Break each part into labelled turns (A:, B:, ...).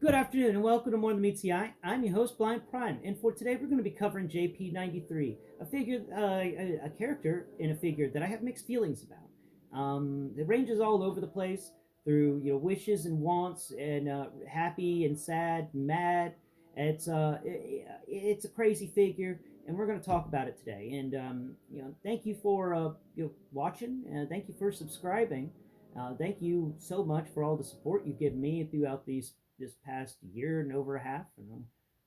A: Good afternoon and welcome to More Than Meets the Eye. I'm your host, Blind Prime, and for today we're going to be covering JP-93, a figure, a character in a figure that I have mixed feelings about. It ranges all over the place through wishes and wants, and happy and sad, and mad. It's a crazy figure, and we're going to talk about it today. And thank you for watching, and thank you for subscribing. Thank you so much for all the support you've given me throughout this past year and over a half. And I'm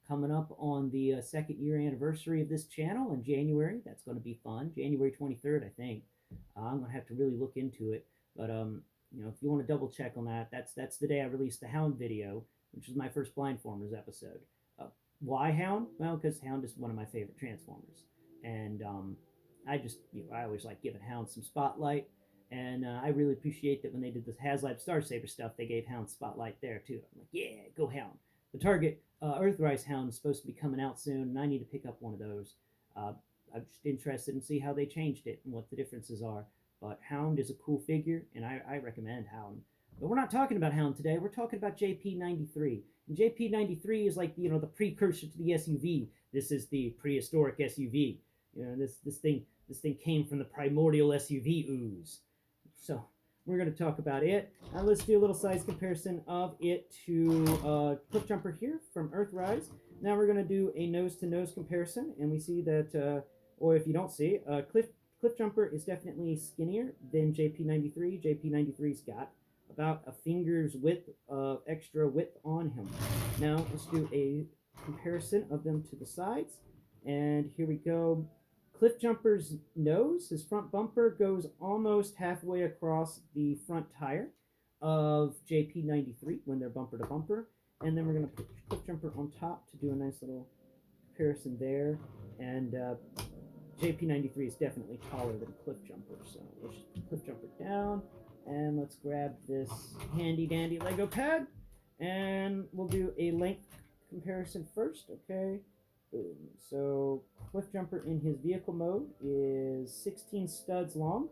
A: coming up on the second year anniversary of this channel in January. That's going to be fun. January 23rd, I think. I'm going to have to really look into it. But if you want to double check on that, that's the day I released the Hound video, which was my first Blindformers episode. Why Hound? Well, because Hound is one of my favorite Transformers, and I always like giving Hound some spotlight. And I really appreciate that when they did this HasLab Star Saber stuff, they gave Hound spotlight there too. I'm like, yeah, go Hound. The Target Earthrise Hound is supposed to be coming out soon, and I need to pick up one of those. I'm just interested in see how they changed it and what the differences are. But Hound is a cool figure, and I recommend Hound. But we're not talking about Hound today. We're talking about JP-93. And JP-93 is like the precursor to the SUV. This is the prehistoric SUV. This thing came from the primordial SUV ooze. So we're going to talk about it. Let's do a little size comparison of it to Cliffjumper here from Earthrise. Now we're going to do a nose-to-nose comparison, and we see that, or if you don't see, Cliffjumper is definitely skinnier than JP-93. JP-93's got about a finger's width of extra width on him. Now let's do a comparison of them to the sides, and here we go. Cliffjumper's nose, his front bumper, goes almost halfway across the front tire of JP-93 when they're bumper to bumper. And then we're going to put Cliffjumper on top to do a nice little comparison there. And JP-93 is definitely taller than Cliffjumper. So let's just put Cliffjumper down. And let's grab this handy dandy Lego pad. And we'll do a length comparison first, okay? Boom. So Cliffjumper in his vehicle mode is 16 studs long,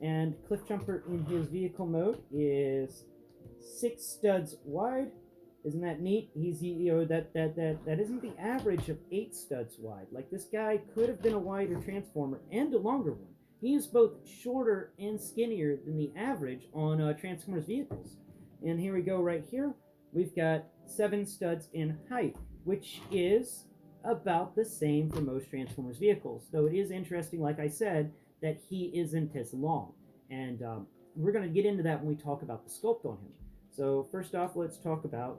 A: and Cliffjumper in his vehicle mode is 6 studs wide. Isn't that neat? He's that isn't the average of 8 studs wide. Like, this guy could have been a wider Transformer and a longer one. He is both shorter and skinnier than the average on Transformers vehicles. And here we go right here. We've got 7 studs in height, which is about the same for most Transformers vehicles, though it is interesting, like I said, that he isn't as long. And we're going to get into that when we talk about the sculpt on him. So first off, let's talk about,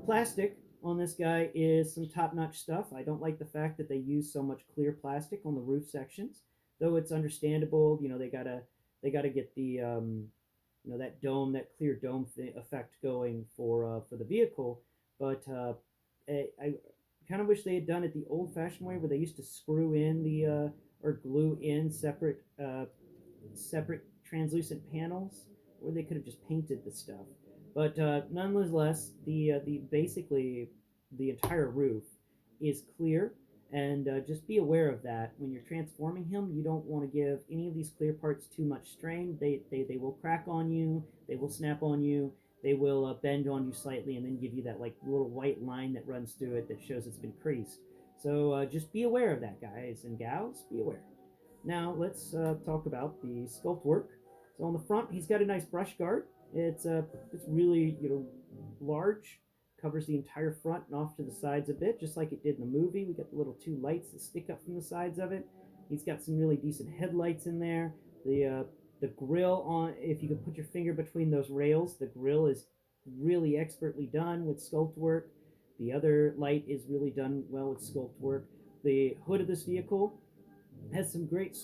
A: plastic on this guy is some top-notch stuff. I don't like the fact that they use so much clear plastic on the roof sections, though it's understandable. They gotta get the that dome, that clear dome effect going for the vehicle, but I kind of wish they had done it the old-fashioned way, where they used to screw in the or glue in separate translucent panels, or they could have just painted the stuff. But nonetheless, basically the entire roof is clear, and just be aware of that when you're transforming him. You don't want to give any of these clear parts too much strain. They will crack on you. They will snap on you. They will bend on you slightly and then give you that little white line that runs through it that shows it's been creased. So just be aware of that, guys and gals. Be aware. Now let's talk about the sculpt work. So on the front, he's got a nice brush guard. It's really large, covers the entire front and off to the sides a bit, just like it did in the movie. We got the little 2 lights that stick up from the sides of it. He's got some really decent headlights in there. The grill on, if you could put your finger between those rails, the grill is really expertly done with sculpt work. The other light is really done well with sculpt work. The hood of this vehicle has some great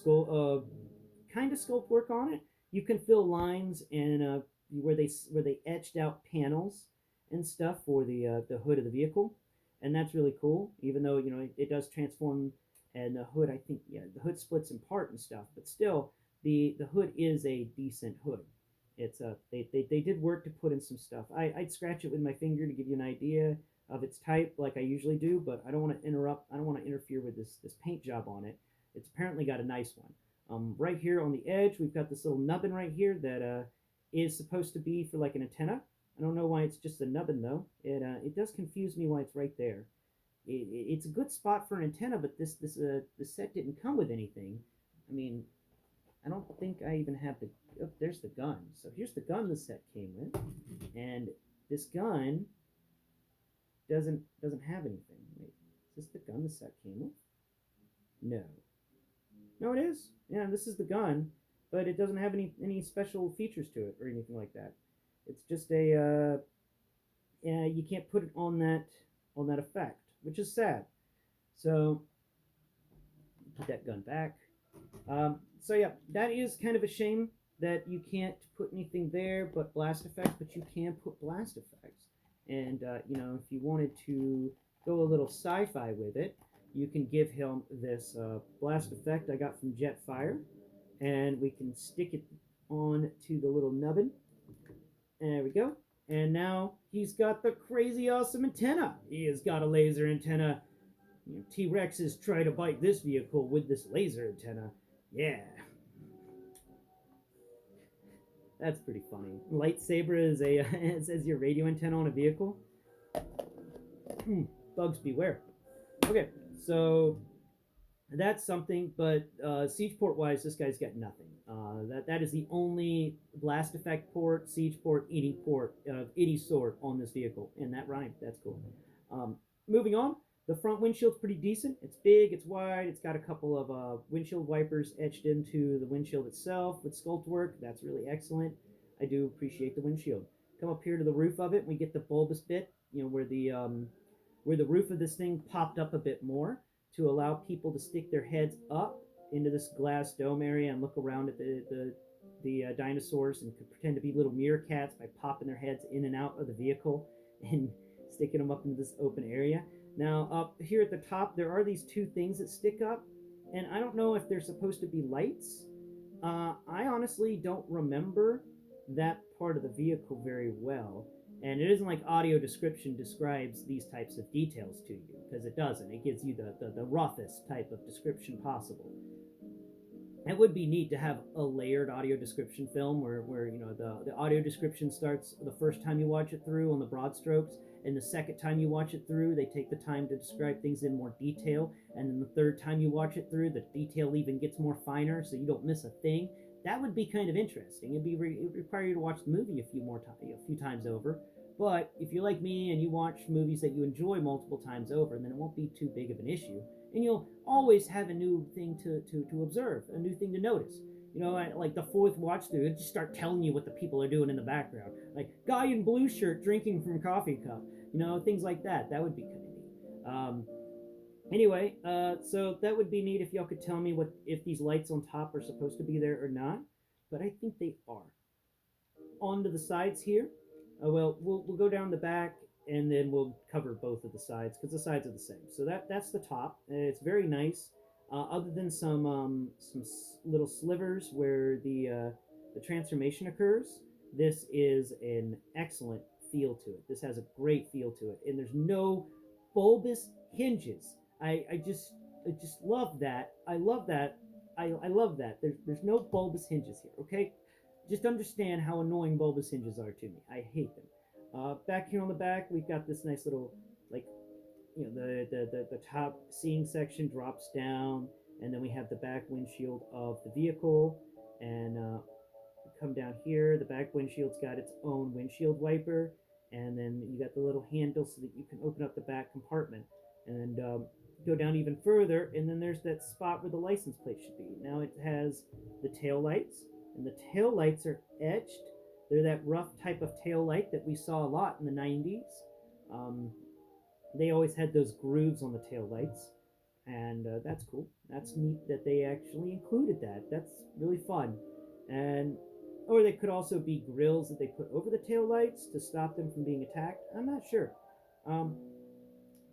A: kind of sculpt work on it. You can fill lines and where they etched out panels and stuff for the hood of the vehicle, and that's really cool. Even though it does transform, and the hood, I think, the hood splits in part and stuff, but still. The hood is a decent hood. It's they did work to put in some stuff. I'd scratch it with my finger to give you an idea of its type, like I usually do, but I don't want to interfere with this paint job on it. It's apparently got a nice one. Right here on the edge, we've got this little nubbin right here that is supposed to be for like an antenna. I don't know why it's just a nubbin though. It does confuse me why it's right there. It's a good spot for an antenna, but this set didn't come with anything. I mean, I don't think I even have the. Oh, there's the gun. So here's the gun the set came with, and this gun doesn't have anything. Wait, is this the gun the set came with? No, no, it is. Yeah, this is the gun, but it doesn't have any special features to it or anything like that. It's just a yeah, you can't put it on that effect, which is sad. So put that gun back. So yeah, that is kind of a shame that you can't put anything there but blast effects, but you can put blast effects. And you know, if you wanted to go a little sci-fi with it, you can give him this blast effect I got from Jetfire, and we can stick it on to the little nubbin. There we go. And now he's got the crazy awesome antenna. He has got a laser antenna. You know, T-Rexes try to bite this vehicle with this laser antenna. Yeah. That's pretty funny. Lightsaber is a as your radio antenna on a vehicle. Bugs beware. Okay, so that's something, but siege port wise, this guy's got nothing. That is the only blast effect port, siege port, any port of any sort on this vehicle, and that rhymed. That's cool. Moving on, the front windshield's pretty decent. It's big, it's wide, it's got a couple of windshield wipers etched into the windshield itself with sculpt work. That's really excellent. I do appreciate the windshield. Come up here to the roof of it, and we get the bulbous bit, you know, where the roof of this thing popped up a bit more to allow people to stick their heads up into this glass dome area and look around at the dinosaurs and could pretend to be little meerkats by popping their heads in and out of the vehicle and sticking them up into this open area. Now, up here at the top, there are these two things that stick up, and I don't know if they're supposed to be lights. I honestly don't remember that part of the vehicle very well. And it isn't like audio description describes these types of details to you, because it doesn't. It gives you the roughest type of description possible. It would be neat to have a layered audio description film where you know the audio description starts the first time you watch it through on the broad strokes, and the second time you watch it through, they take the time to describe things in more detail, and then the third time you watch it through, the detail even gets more finer, so you don't miss a thing. That would be kind of interesting. It would require you to watch the movie a few times over. But if you're like me and you watch movies that you enjoy multiple times over, then it won't be too big of an issue. And you'll always have a new thing to observe, a new thing to notice. You know, like the fourth watch through, it just start telling you what the people are doing in the background. Like, guy in blue shirt drinking from a coffee cup. You know, things like that. That would be kind of neat. Anyway, so that would be neat if y'all could tell me if these lights on top are supposed to be there or not. But I think they are. On to the sides here. Well, we'll go down the back and then we'll cover both of the sides because the sides are the same. So that's the top. It's very nice. Other than some little slivers where the transformation occurs, this is an excellent feel to it. This has a great feel to it, and there's no bulbous hinges. I just love that. I love that. I love that. There's no bulbous hinges here. Okay, just understand how annoying bulbous hinges are to me. I hate them. Back here on the back, we've got this nice little, like, you know, the top seeing section drops down, and then we have the back windshield of the vehicle, and come down here, the back windshield's got its own windshield wiper, and then you got the little handle so that you can open up the back compartment, and go down even further, and then there's that spot where the license plate should be. Now it has the tail lights, and the tail lights are etched. They're that rough type of tail light that we saw a lot in the 90s. They always had those grooves on the tail lights, and that's cool. That's neat that they actually included that. That's really fun. And or they could also be grills that they put over the tail lights to stop them from being attacked. I'm not sure.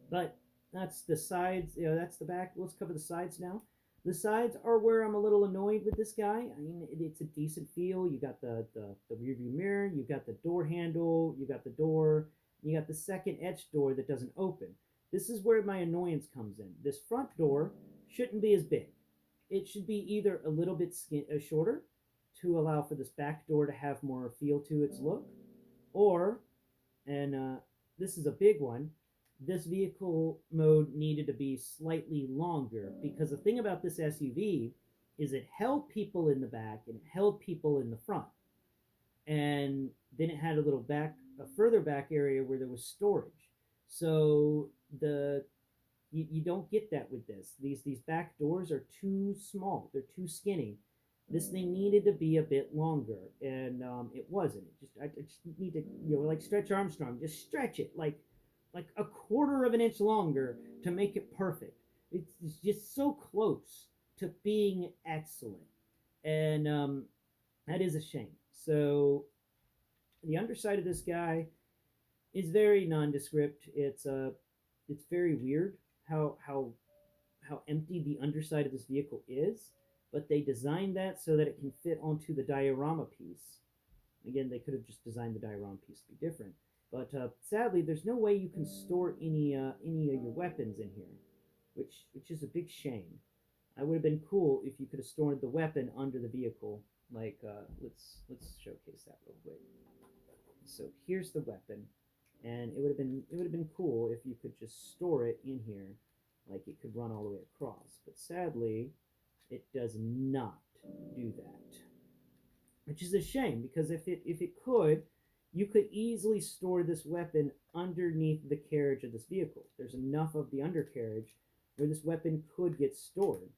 A: But that's the sides. You know, that's the back. Let's cover the sides now. The sides are where I'm a little annoyed with this guy. I mean, it's a decent feel. You got the rear view mirror. You got the door handle. You got the door. You got the second etched door that doesn't open. This is where my annoyance comes in. This front door shouldn't be as big. It should be either a little bit shorter to allow for this back door to have more feel to its look, or, and this is a big one, this vehicle mode needed to be slightly longer, because the thing about this SUV is it held people in the back and it held people in the front, and then it had a further back area where there was storage. So you don't get that with this. These back doors are too small. They're too skinny. This thing needed to be a bit longer, and it wasn't. I just need to, like Stretch Armstrong, just stretch it like a quarter of an inch longer to make it perfect. It's just so close to being excellent, and that is a shame. So the underside of this guy is very nondescript. It's very weird how empty the underside of this vehicle is, but they designed that so that it can fit onto the diorama piece. Again, they could have just designed the diorama piece to be different, but sadly, there's no way you can store any of your weapons in here, which is a big shame. It would have been cool if you could have stored the weapon under the vehicle. Like, let's showcase that real quick. So here's the weapon, and it would have been cool if you could just store it in here, like it could run all the way across. But sadly, it does not do that, which is a shame, because if it could, you could easily store this weapon underneath the carriage of this vehicle. There's enough of the undercarriage where this weapon could get stored,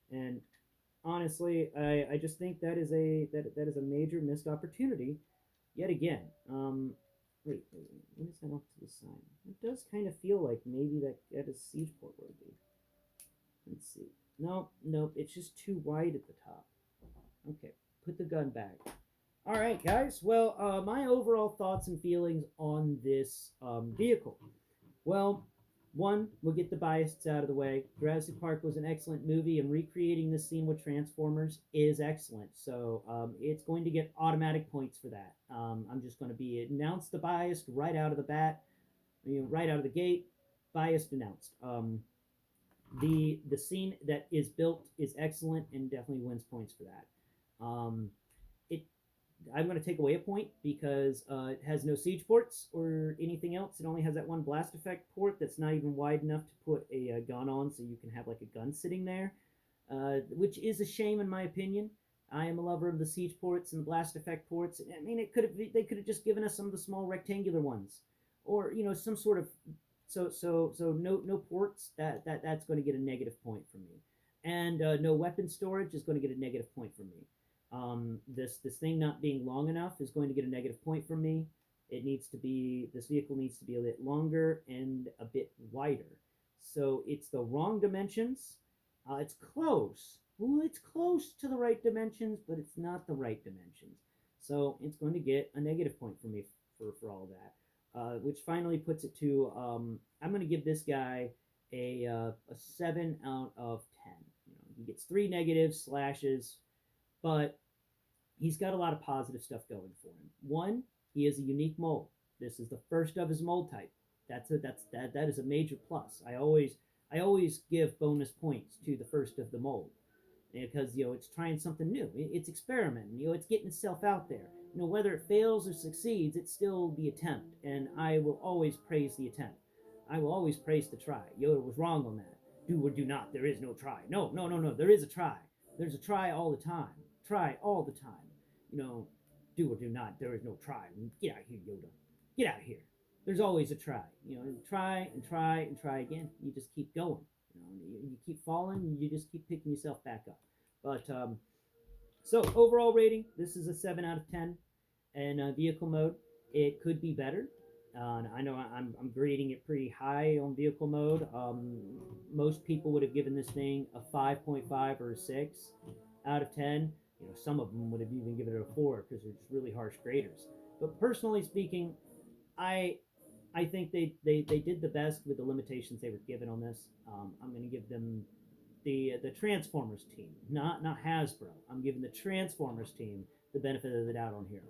A: and honestly, I just think that is a major missed opportunity yet again. Wait, what is that off to the side? It does kind of feel like maybe that is siege port worthy. Let's see. Nope, it's just too wide at the top. Okay, put the gun back. All right, guys. Well, my overall thoughts and feelings on this vehicle. Well, one, we'll get the biases out of the way. Jurassic Park was an excellent movie, and recreating this scene with Transformers is excellent. So it's going to get automatic points for that. I'm just going to be announce the bias right out of the bat, right out of the gate. Biased announced. The scene that is built is excellent and definitely wins points for that. It I'm going to take away a point because it has no siege ports or anything else. It only has that one blast effect port that's not even wide enough to put a gun on, so you can have like a gun sitting there, which is a shame in my opinion. I am a lover of the siege ports and the blast effect ports. I mean, they could have just given us some of the small rectangular ones, or some sort of so no ports. That's going to get a negative point from me, and no weapon storage is going to get a negative point from me. This thing not being long enough is going to get a negative point from me. This vehicle needs to be a bit longer and a bit wider. So it's the wrong dimensions. It's close. Well, it's close to the right dimensions, but it's not the right dimensions. So it's going to get a negative point from me for all that, which finally puts it to I'm going to give this guy a 7 out of 10. He gets 3 negative slashes, but he's got a lot of positive stuff going for him. One, he is a unique mold. This is the first of his mold type. That is a major plus. I always give bonus points to the first of the mold, because it's trying something new. It's experimenting. It's getting itself out there. Whether it fails or succeeds, it's still the attempt, and I will always praise the attempt. I will always praise the try. Yoda was wrong on that. Do or do not. There is no try. No, no, no, no. There is a try. There's a try all the time. Try all the time. Do or do not. There is no try. Get out of here, Yoda. Get out of here. There's always a try. Try and try and try again. You just keep going. You keep falling. You just keep picking yourself back up. But so overall rating, this is a 7 out of 10. And vehicle mode, it could be better. I know I'm grading it pretty high on vehicle mode. Most people would have given this thing a 5.5 or a 6 out of 10. Some of them would have even given it a 4 because they're just really harsh graders. But personally speaking, I think they did the best with the limitations they were given on this. I'm going to give them the Transformers team, not Hasbro. I'm giving the Transformers team the benefit of the doubt on here.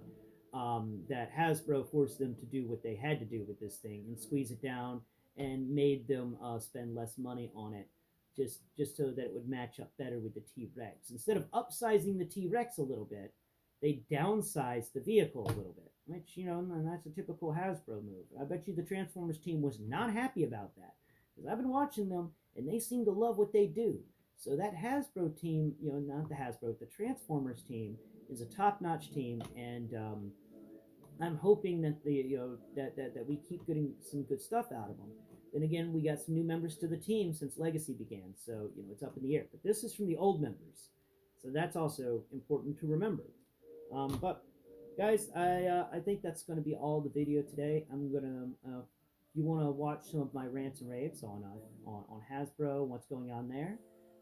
A: That Hasbro forced them to do what they had to do with this thing and squeeze it down and made them spend less money on it, just so that it would match up better with the T-Rex. Instead of upsizing the T-Rex a little bit, they downsized the vehicle a little bit, which, and that's a typical Hasbro move. I bet you the Transformers team was not happy about that, because I've been watching them and they seem to love what they do. So that Hasbro team, not the Hasbro, the Transformers team is a top-notch team, and I'm hoping that that we keep getting some good stuff out of them. Then again, we got some new members to the team since Legacy began, so it's up in the air. But this is from the old members, so that's also important to remember. But guys, I think that's going to be all the video today. I'm gonna if you want to watch some of my rants and raves on Hasbro, what's going on there,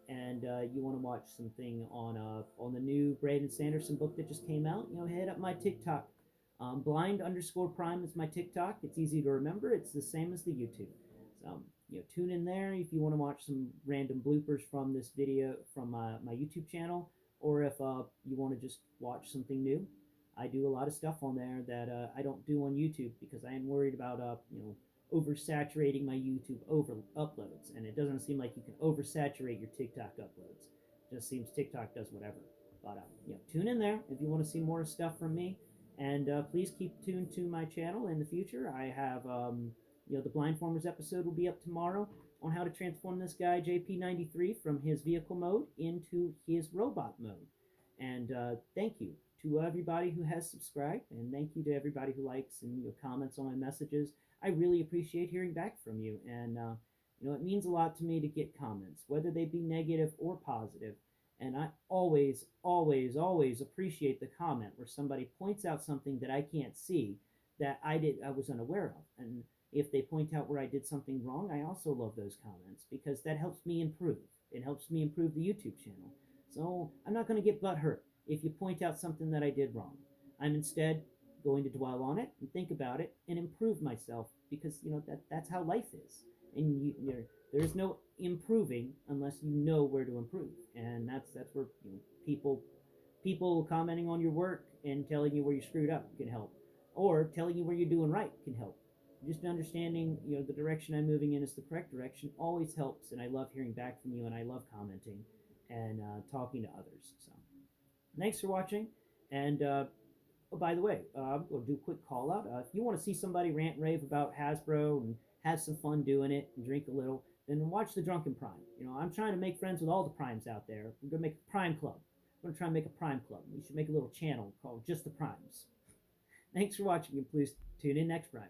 A: and you want to watch something on the new Brandon Sanderson book that just came out, head up my TikTok. Blind_prime is my TikTok. It's easy to remember. It's the same as the YouTube. So tune in there if you want to watch some random bloopers from this video from my YouTube channel, or if you want to just watch something new. I do a lot of stuff on there that I don't do on YouTube because I am worried about oversaturating my YouTube over uploads, and it doesn't seem like you can oversaturate your TikTok uploads. It just seems TikTok does whatever. But tune in there if you want to see more stuff from me, and please keep tuned to my channel in the future. I have the Blindformers episode will be up tomorrow on how to transform this guy JP-93 from his vehicle mode into his robot mode. And thank you to everybody who has subscribed, and thank you to everybody who likes and comments on my messages. I really appreciate hearing back from you, and it means a lot to me to get comments, whether they be negative or positive. And I always, always, always appreciate the comment where somebody points out something that I can't see that I was unaware of. And if they point out where I did something wrong, I also love those comments because that helps me improve. It helps me improve the YouTube channel. So I'm not going to get butthurt if you point out something that I did wrong. I'm instead going to dwell on it and think about it and improve myself because that's how life is. And there's no improving unless you know where to improve, and that's where people commenting on your work and telling you where you screwed up can help, or telling you where you're doing right can help. Just understanding the direction I'm moving in is the correct direction always helps, and I love hearing back from you, and I love commenting and talking to others. So thanks for watching, and oh, by the way, I'm going to do a quick call out. If you want to see somebody rant and rave about Hasbro and have some fun doing it and drink a little, then watch the Drunken Prime. I'm trying to make friends with all the Primes out there. We're going to make a Prime Club. We're going to try and make a Prime Club. We should make a little channel called Just the Primes. Thanks for watching, and please tune in next Prime.